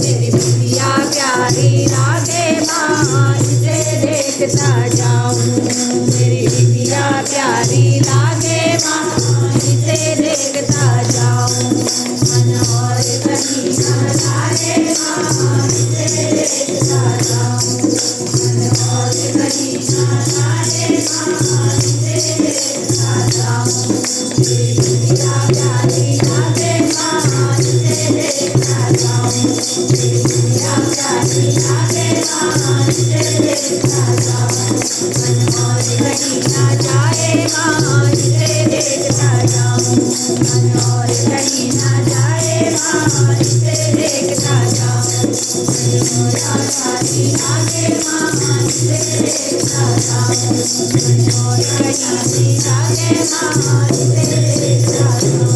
मेरी बिटिया प्यारी लागे माँ, इसे देखता जाऊं। मेरी बिटिया प्यारी लागे माँ, इसे देखता जाऊं। मन और कहीं न जाए माँ, इसे देखता जाऊं। मन और कहीं न जाए माँ, इसे देखता जाऊं। मेरी बिटिया प्यारी लागे माँ, इसे देखता जाऊं। मेरी बिटिया प्यारी लागे माँ, इसे देखता जाऊं। मन और कहीं न जाए माँ, इसे देखता जाऊं। मन और कहीं न जाए माँ, इसे देखता जाऊं। मन और प्यारी लागे माँ, इसे देखता जाऊं। मन और कहीं न जाए माँ, इसे देखता जाऊं।